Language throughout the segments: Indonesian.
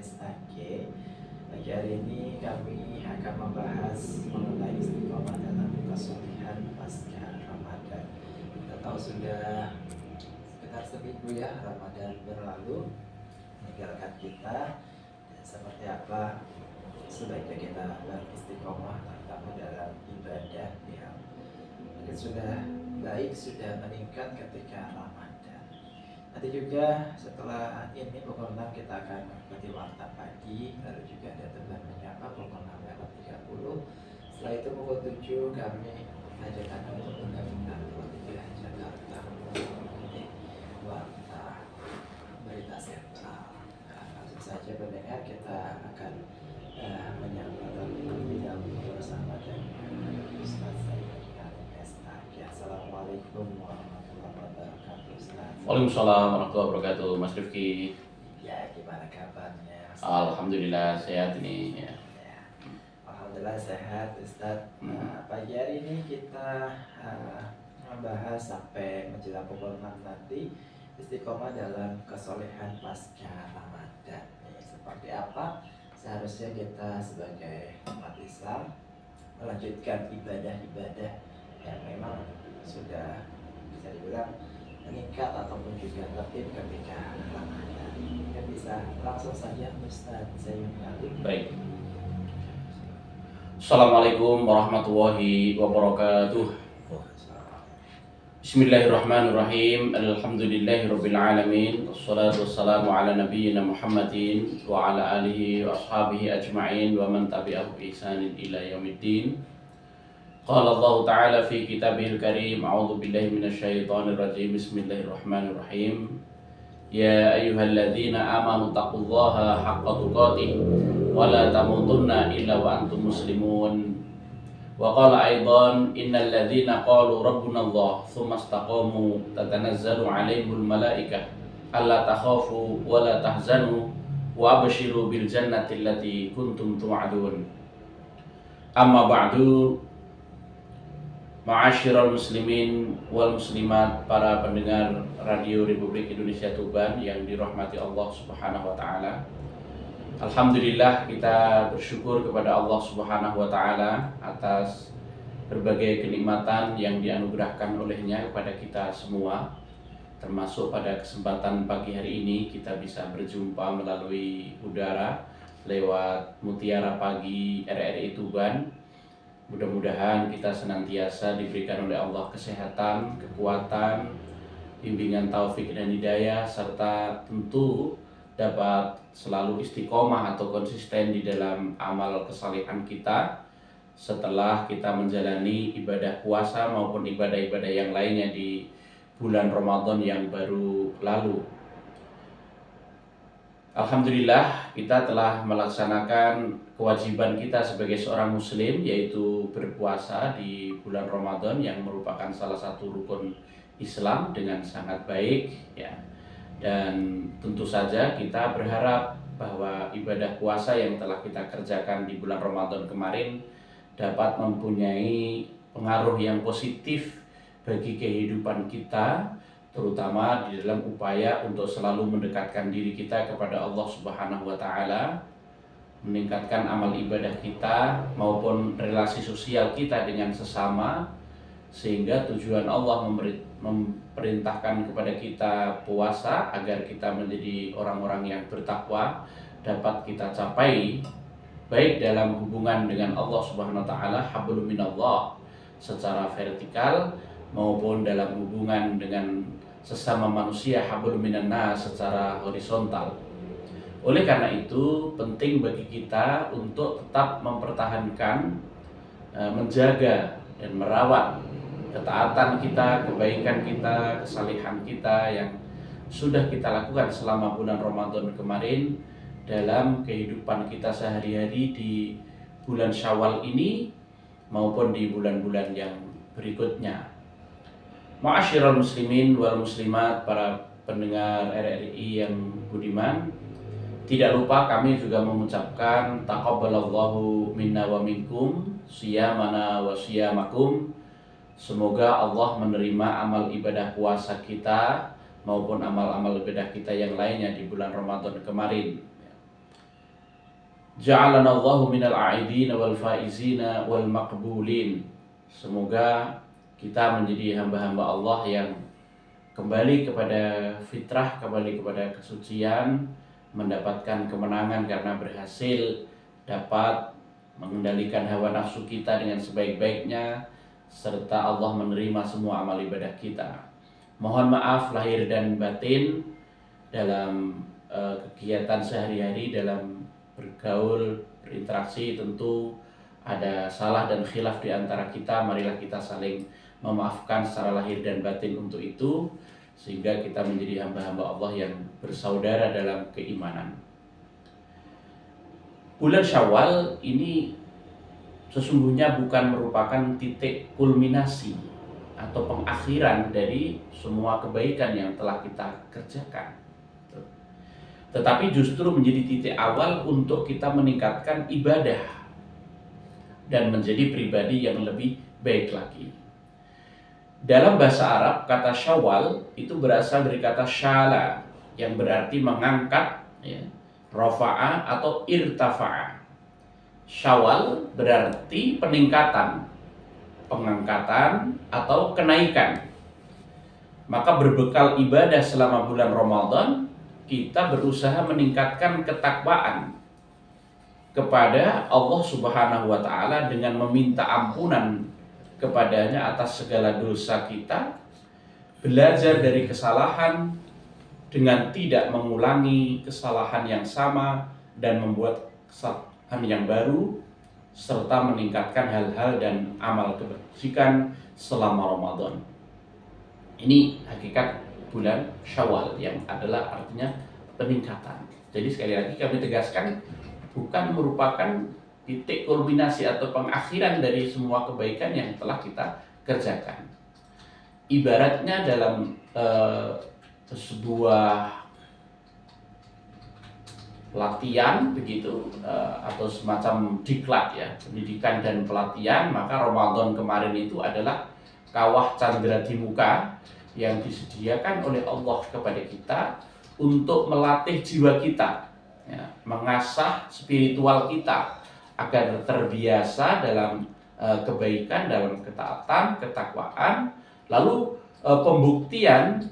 SAG. Pagi hari ini kami akan membahas mengenai istiqomah dalam kesulihan pasca Ramadan. Kita tahu sudah sekitar seminggu ya Ramadan berlalu meninggalkan kita, dan seperti apa sebaiknya kita beristiqomah terutama dalam ibadah yang mungkin sudah baik, sudah meningkat ketika Ramadan. Nanti juga setelah ini pukul 6 kita akan mengikuti warta pagi, lalu juga ada teman menyapa pukul 6.30. Setelah itu pukul 7 kami ajak Anda untuk mendengarkan Televisi Jakarta mengikuti warta berita sentral. Nah, langsung saja pendengar, kita akan menyapa terlebih dahulu bersama dengan Ustaz Sayyid Karim SAG. Assalamualaikum warahmatullahi wabarakatuh, Ustaz. Waalaikumsalam warahmatullahi wabarakatuh, Mas Rifki. Ya, gimana kabarnya, Ustaz? Alhamdulillah sehat ini ya. Alhamdulillah sehat, Ustaz. Pagi hari ini kita membahas sampai menjelang pukul 6 nanti istiqomah dalam kesolehan pasca Ramadan. Seperti apa seharusnya kita sebagai umat Islam melanjutkan ibadah-ibadah yang memang sudah bisa dibilang meningkat ataupun juga tertib ketika Ramadan. Mungkin bisa langsung saja Ustaz Sayyid Karim. Baik. Assalamualaikum warahmatullahi wabarakatuh. Bismillahirrahmanirrahim. Alhamdulillahirabbil alamin. Wassalatu wassalamu ala nabiyyina Muhammadin wa ala alihi wa ashabihi ajma'in wa man tabi'ahu bi ihsanin ila yaumiddin. Qala Allah Ta'ala fi kitabihil karim. A'udzu billahi minasyaitonir rajim. Bismillahirrahmanirrahim. Ya ayyuhalladzina amanu taqullaha haqqa tuqatih wa la tamutunna illa wa antum muslimun. Wa qala aidan innal ladzina qalu rabbuna Allah tsumma istaqamu tatanazzalu 'alaihimul malaikah alla takhafu wa la tahzanu wa abshiru bil jannati allati kuntum tu'adun. Amma ba'du, ma'asyiral muslimin wal muslimat, para pendengar Radio Republik Indonesia Tuban yang dirahmati Allah Subhanahu wa taala. Alhamdulillah, kita bersyukur kepada Allah Subhanahu wa taala atas berbagai kenikmatan yang dianugerahkan olehnya kepada kita semua. Termasuk pada kesempatan pagi hari ini kita bisa berjumpa melalui udara lewat Mutiara Pagi RRI Tuban. Mudah-mudahan kita senantiasa diberikan oleh Allah kesehatan, kekuatan, bimbingan taufik dan hidayah, serta tentu dapat selalu istiqomah atau konsisten di dalam amal kesalehan kita setelah kita menjalani ibadah puasa maupun ibadah-ibadah yang lainnya di bulan Ramadan yang baru lalu. Alhamdulillah, kita telah melaksanakan kewajiban kita sebagai seorang muslim, yaitu berpuasa di bulan Ramadan yang merupakan salah satu rukun Islam dengan sangat baik ya. Dan tentu saja kita berharap bahwa ibadah puasa yang telah kita kerjakan di bulan Ramadan kemarin dapat mempunyai pengaruh yang positif bagi kehidupan kita, terutama di dalam upaya untuk selalu mendekatkan diri kita kepada Allah Subhanahu wa taala, meningkatkan amal ibadah kita maupun relasi sosial kita dengan sesama, sehingga tujuan Allah memerintahkan kepada kita puasa agar kita menjadi orang-orang yang bertakwa dapat kita capai baik dalam hubungan dengan Allah Subhanahu wa taala, hablum minallah, secara vertikal, maupun dalam hubungan dengan sesama manusia, hablum minannas, secara horizontal. Oleh karena itu penting bagi kita untuk tetap mempertahankan, menjaga dan merawat ketaatan kita, kebaikan kita, kesalehan kita yang sudah kita lakukan selama bulan Ramadan kemarin dalam kehidupan kita sehari-hari di bulan Syawal ini maupun di bulan-bulan yang berikutnya. Ma'asyiral muslimin wal muslimat, para pendengar RRI yang budiman, tidak lupa kami juga mengucapkan taqabbalallahu minna wa minkum siyamana wa siyamakum. Semoga Allah menerima amal ibadah puasa kita maupun amal-amal ibadah kita yang lainnya di bulan Ramadan kemarin. Ja'alana Allahu minal a'idina wal faizina wal maqbulin. Semoga kita menjadi hamba-hamba Allah yang kembali kepada fitrah, kembali kepada kesucian, mendapatkan kemenangan karena berhasil dapat mengendalikan hawa nafsu kita dengan sebaik-baiknya, serta Allah menerima semua amal ibadah kita. Mohon maaf lahir dan batin dalam kegiatan sehari-hari, dalam bergaul, berinteraksi, tentu ada salah dan khilaf di antara kita. Marilah kita saling memaafkan secara lahir dan batin untuk itu, sehingga kita menjadi hamba-hamba Allah yang bersaudara dalam keimanan. Bulan Syawal ini sesungguhnya bukan merupakan titik kulminasi atau pengakhiran dari semua kebaikan yang telah kita kerjakan, tetapi justru menjadi titik awal untuk kita meningkatkan ibadah dan menjadi pribadi yang lebih baik lagi. Dalam bahasa Arab, kata Syawal itu berasal dari kata syala yang berarti mengangkat, ya, rafa'a atau irtafa'a. Syawal berarti peningkatan, pengangkatan atau kenaikan. Maka berbekal ibadah selama bulan Ramadan, kita berusaha meningkatkan ketakwaan kepada Allah Subhanahu wa Ta'ala dengan meminta ampunan kepadanya atas segala dosa kita, belajar dari kesalahan dengan tidak mengulangi kesalahan yang sama dan membuat kesalahan yang baru, serta meningkatkan hal-hal dan amal kebajikan selama Ramadan. Ini hakikat bulan Syawal yang adalah artinya peningkatan. Jadi sekali lagi kami tegaskan, bukan merupakan titik kulminasi atau pengakhiran dari semua kebaikan yang telah kita kerjakan. Ibaratnya dalam sebuah latihan begitu, atau semacam diklat, ya, pendidikan dan pelatihan, maka Ramadan kemarin itu adalah kawah candra di muka yang disediakan oleh Allah kepada kita untuk melatih jiwa kita, ya, mengasah spiritual kita agar terbiasa dalam kebaikan, dalam ketaatan, ketakwaan. Lalu pembuktian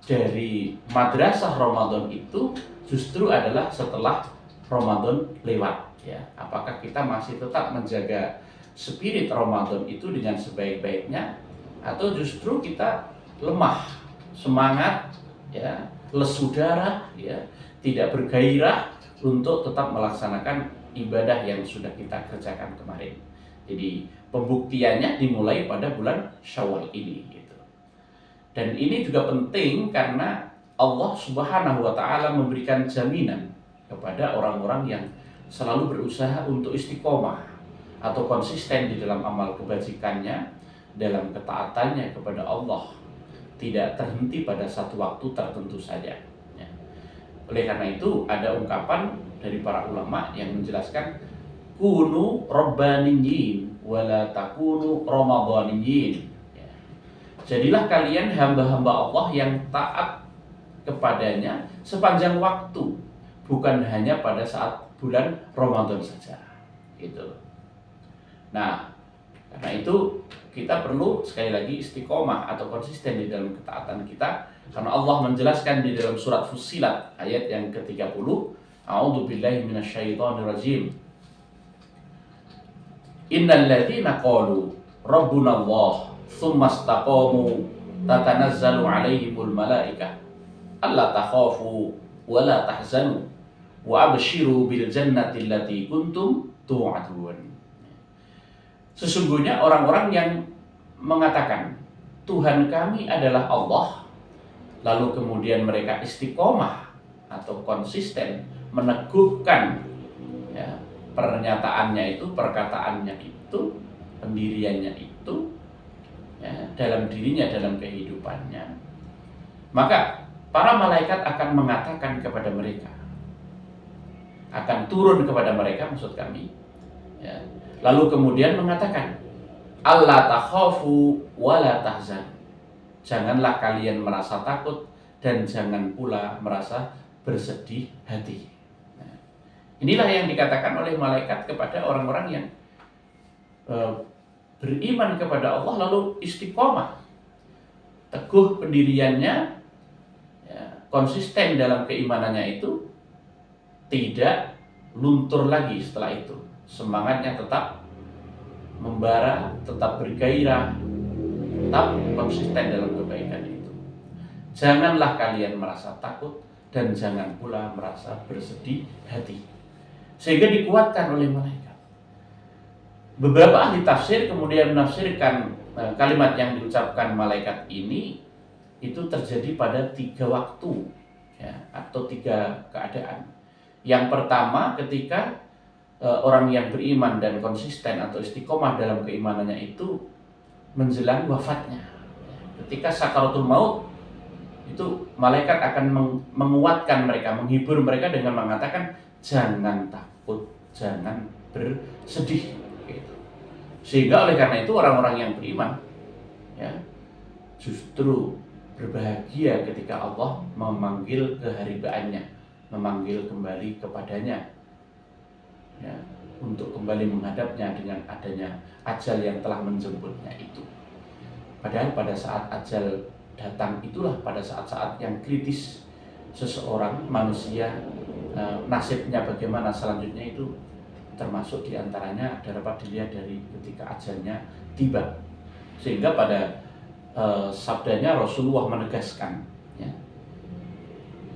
dari madrasah Ramadan itu justru adalah setelah Ramadan lewat, ya. Apakah kita masih tetap menjaga spirit Ramadan itu dengan sebaik-baiknya, atau justru kita lemah semangat, ya, lesu darah, ya, tidak bergairah untuk tetap melaksanakan ibadah yang sudah kita kerjakan kemarin. Jadi pembuktiannya dimulai pada bulan Syawal ini, gitu. Dan ini juga penting karena Allah Subhanahu wa Ta'ala memberikan jaminan kepada orang-orang yang selalu berusaha untuk istiqomah atau konsisten di dalam amal kebajikannya, dalam ketaatannya kepada Allah, tidak terhenti pada satu waktu tertentu saja, ya. Oleh karena itu ada ungkapan dari para ulama yang menjelaskan, kunu rabbaniyin wala takunu ramadhaniyin, ya. Jadilah kalian hamba-hamba Allah yang taat kepadanya sepanjang waktu, bukan hanya pada saat bulan Ramadan saja, gitu. Nah, karena itu kita perlu sekali lagi istiqomah atau konsisten di dalam ketaatan kita, karena Allah menjelaskan di dalam surat Fussilat ayat yang ke-30, A'udzu billahi minasyaitonir rajim. Innal ladzina qalu rabbuna Allah tsumma istaqamu tatanazzalu 'alaihimul malaikah alla takhafu wa la tahzanu wa abshiru bil jannati allati kuntum tu'adun. Sesungguhnya orang-orang yang mengatakan Tuhan kami adalah Allah, lalu kemudian mereka istiqomah atau konsisten meneguhkan, ya, pernyataannya itu, perkataannya itu, pendiriannya itu, ya, dalam dirinya, dalam kehidupannya, maka para malaikat akan mengatakan kepada mereka, akan turun kepada mereka, maksud kami, ya, lalu kemudian mengatakan, Allah takhafu wa la tahzan. Janganlah kalian merasa takut dan jangan pula merasa bersedih hati. Nah, Inilah yang dikatakan oleh malaikat kepada orang-orang yang beriman kepada Allah lalu istiqomah, teguh pendiriannya, ya, konsisten dalam keimanannya itu, tidak luntur lagi setelah itu. Semangatnya tetap membara, tetap bergairah, tetap konsisten dalam kebaikan itu. Janganlah kalian merasa takut dan jangan pula merasa bersedih hati. Sehingga dikuatkan oleh malaikat. Beberapa ahli tafsir kemudian menafsirkan kalimat yang diucapkan malaikat ini itu terjadi pada 3 waktu, ya, atau 3 keadaan. Yang pertama ketika orang yang beriman dan konsisten atau istiqomah dalam keimanannya itu menjelang wafatnya. Ketika sakaratul maut itu malaikat akan menguatkan mereka, menghibur mereka dengan mengatakan jangan takut, jangan bersedih. Gitu. Sehingga oleh karena itu orang-orang yang beriman, ya, justru berbahagia ketika Allah memanggil keharibaannya, memanggil kembali kepadanya, ya, untuk kembali menghadapnya dengan adanya ajal yang telah menjemputnya itu. Padahal pada saat ajal datang itulah pada saat-saat yang kritis seseorang manusia, nasibnya bagaimana selanjutnya itu termasuk diantaranya dapat dilihat dari ketika ajalnya tiba. Sehingga pada sabdanya Rasulullah menegaskan, ya,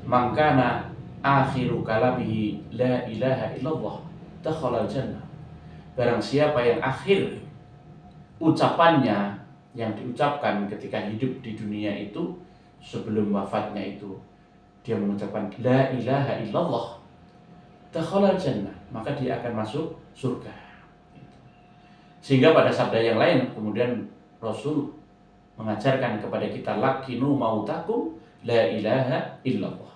mangkana akhiru kalamihi la ilaha illallah dakhalal jannah. Barang siapa yang akhir ucapannya yang diucapkan ketika hidup di dunia itu sebelum wafatnya itu dia mengucapkan la ilaha illallah dakhalal jannah, maka dia akan masuk surga. Sehingga pada sabda yang lain kemudian Rasul mengajarkan kepada kita lakinu mautakum la ilaha illallah.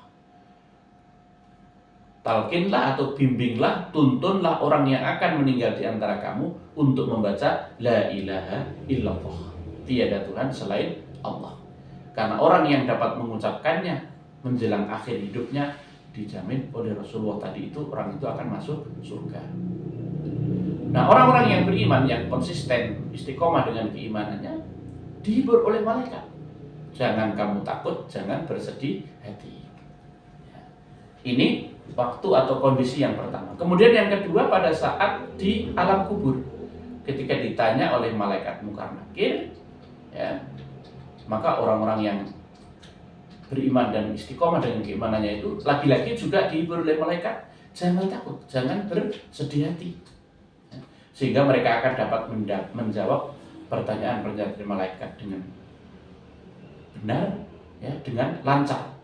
Talkinlah atau bimbinglah, tuntunlah orang yang akan meninggal di antara kamu untuk membaca la ilaha illallah. Tiada Tuhan selain Allah. Karena orang yang dapat mengucapkannya menjelang akhir hidupnya dijamin oleh Rasulullah tadi itu orang itu akan masuk surga. Nah, orang-orang yang beriman yang konsisten istiqomah dengan keimanannya dihibur oleh malaikat. Jangan kamu takut, jangan bersedih hati. Ini waktu atau kondisi yang pertama. Kemudian yang kedua pada saat di alam kubur, ketika ditanya oleh malaikat Munkar Nakir, ya, maka orang-orang yang beriman dan istiqomah dengan keimanannya itu lagi-lagi juga dihibur oleh malaikat. Jangan takut, jangan bersedih hati. Sehingga mereka akan dapat menjawab pertanyaan-pertanyaan dari malaikat dengan benar, ya, dengan lancar.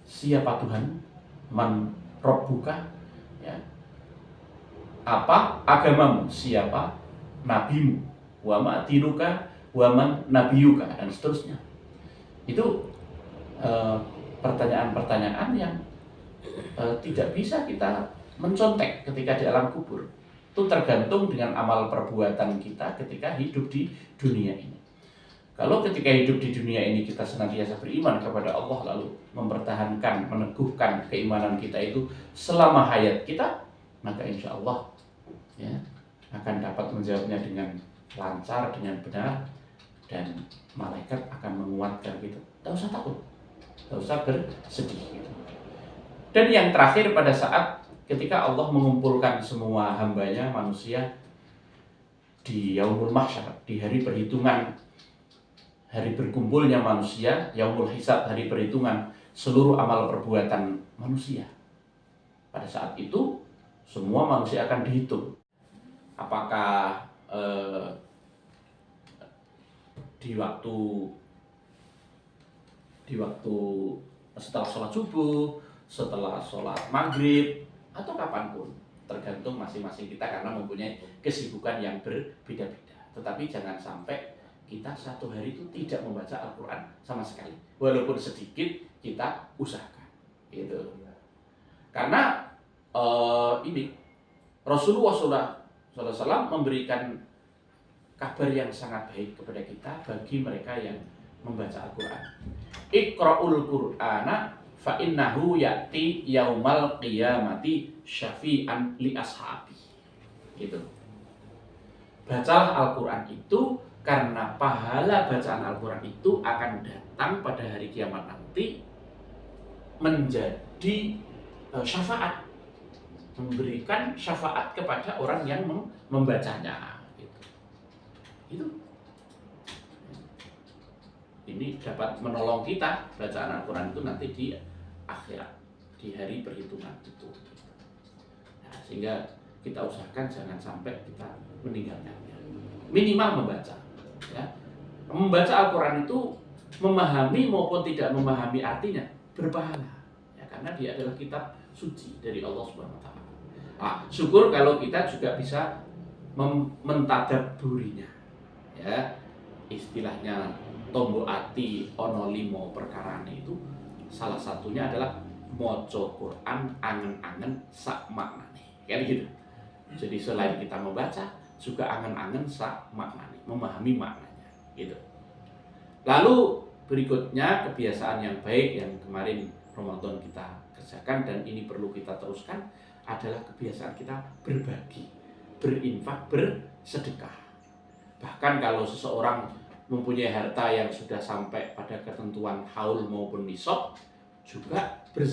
Siapa Tuhan? Man Rabbuka? Ya. Apa agamamu? Siapa nabimu? Wa ma dinuka? Wa man nabiyuka? Dan seterusnya. Itu pertanyaan-pertanyaan yang tidak bisa kita mencontek ketika di alam kubur. Itu tergantung dengan amal perbuatan kita ketika hidup di dunia ini. Kalau ketika hidup di dunia ini kita senantiasa beriman kepada Allah lalu mempertahankan, meneguhkan keimanan kita itu selama hayat kita, maka insya Allah, ya, akan dapat menjawabnya dengan lancar, dengan benar, dan malaikat akan menguatkan kita. Tidak usah takut, tidak usah bersedih. Gitu. Dan yang terakhir pada saat ketika Allah mengumpulkan semua hambanya manusia di Yaumul Mahsyar, di hari perhitungan, hari berkumpulnya manusia, Yaumul Hisab, hari perhitungan seluruh amal perbuatan manusia. Pada saat itu semua manusia akan dihitung. Apakah di waktu setelah sholat subuh, setelah sholat maghrib, atau kapanpun, tergantung masing-masing kita karena mempunyai kesibukan yang berbeda-beda. Tetapi jangan sampai kita satu hari itu tidak membaca Al-Quran sama sekali, walaupun sedikit kita usahakan, gitu. Karena ini Rasulullah SAW memberikan kabar yang sangat baik kepada kita bagi mereka yang membaca Al-Quran. Iqra'ul Qur'ana fa innahu ya'ti yaumal qiyamati syafi'an li ashabi. Gitu. Bacalah Al-Quran itu karena pahala bacaan Al-Quran itu akan datang pada hari kiamat nanti menjadi syafaat, memberikan syafaat kepada orang yang membacanya. Gitu. Itu. Ini dapat menolong kita bacaan Al-Quran itu nanti di akhirat, di hari perhitungan itu. Nah, sehingga kita usahakan jangan sampai kita meninggalkannya. Minimal membaca. Ya. Membaca Al-Quran itu memahami maupun tidak memahami artinya berpahala. Ya, karena dia adalah kitab suci dari Allah Subhanahu Wa Taala. Nah, syukur kalau kita juga bisa mentadabburinya. Ya, istilahnya tombo ati ono limo perkarane itu salah satunya adalah moco Quran angen-angen sak maknane. Kayak gitu. Jadi selain kita membaca, juga angen-angen sak maknane, memahami maknanya, gitu. Lalu berikutnya kebiasaan yang baik yang kemarin Ramadan kita kerjakan dan ini perlu kita teruskan adalah kebiasaan kita berbagi, berinfak, bersedekah. Bahkan kalau seseorang mempunyai harta yang sudah sampai pada ketentuan haul maupun nisab, juga berzakat.